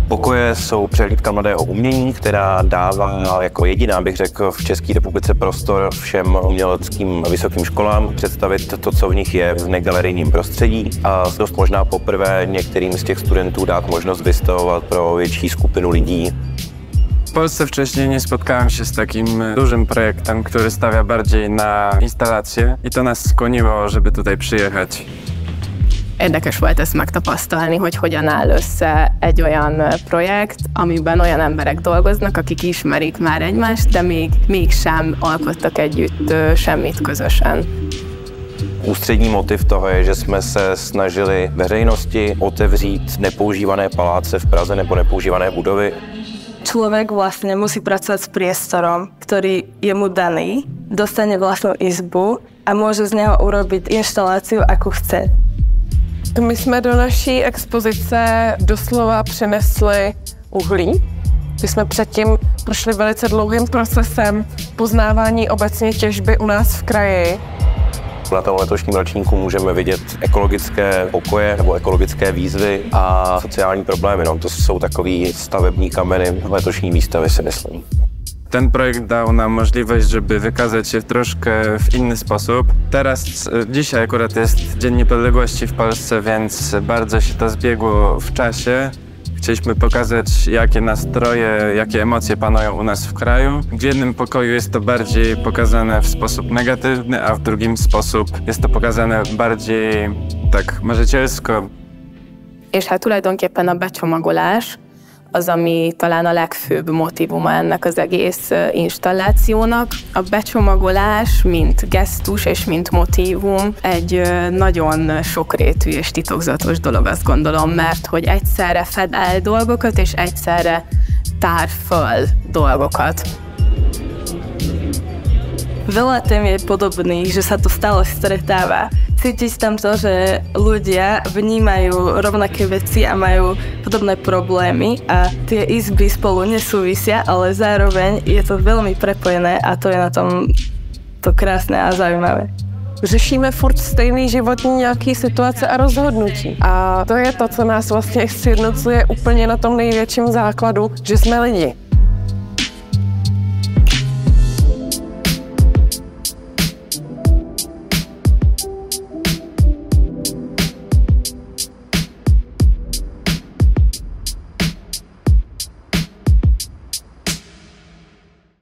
Pokoje jsou přehlídka mladého umění, která dává jako jediná, bych řekl, v České republice prostor všem uměleckým vysokým školám představit to, co v nich je v negalerijním prostředí a dost možná poprvé některým z těch studentů dát možnost vystavovat pro větší skupinu lidí. W Polsce wcześniej nie spotkałem się z takim dużym projektem, który stawia bardziej na instalacje i to nas skłoniło, żeby tutaj przyjechać. Érdekes volt ezt megtapasztalni, hogy hogyan áll össze egy olyan projekt, amiben olyan emberek dolgoznak, akik ismerik már egymást, de mégsem alkottak együtt semmit közösen. Ústřední motiv toho je, že jsme se snažili veřejnosti otevřít nepoužívané paláce v Praze nebo nepoužívané budovy. Človek vlastne musí pracovať s priestorom, ktorý je mu daný, dostane vlastnú izbu a môže z neho urobiť inštaláciu, ako chce. My jsme do naší expozice doslova přinesli uhlí. My jsme předtím prošli velice dlouhým procesem poznávání obecně těžby u nás v kraji. Na tom letošním ročníku můžeme vidět ekologické pokoje nebo ekologické výzvy a sociální problémy. No, to jsou takový stavební kameny letošní výstavy, si myslím. Ten projekt dał nam możliwość, żeby wykazać się troszkę w inny sposób. Dzisiaj akurat jest Dzień Niepodległości w Polsce, więc bardzo się to zbiegło w czasie. Chcieliśmy pokazać, jakie nastroje, jakie emocje panują u nas w kraju. W jednym pokoju jest to bardziej pokazane w sposób negatywny, a w drugim sposób jest to pokazane bardziej tak marzycielsko. És hát tulajdonképpen a becsomagolás az, ami talán a legfőbb motívuma ennek az egész installációnak. A becsomagolás, mint gesztus és mint motívum egy nagyon sokrétű és titokzatos dolog, azt gondolom, mert hogy egyszerre fed el dolgokat és egyszerre tár föl dolgokat. Veľa tém je podobných, že sa to stále stretáva. Cítiť tam to, že ľudia vnímajú rovnaké veci a majú podobné problémy a tie izby spolu nesúvisia, ale zároveň je to veľmi prepojené a to je na tom to krásné a zaujímavé. Řešíme furt stejný životní nějaký situace a rozhodnutí. A to je to, co nás vlastně sjednocuje úplně na tom největším základu, že jsme lidi.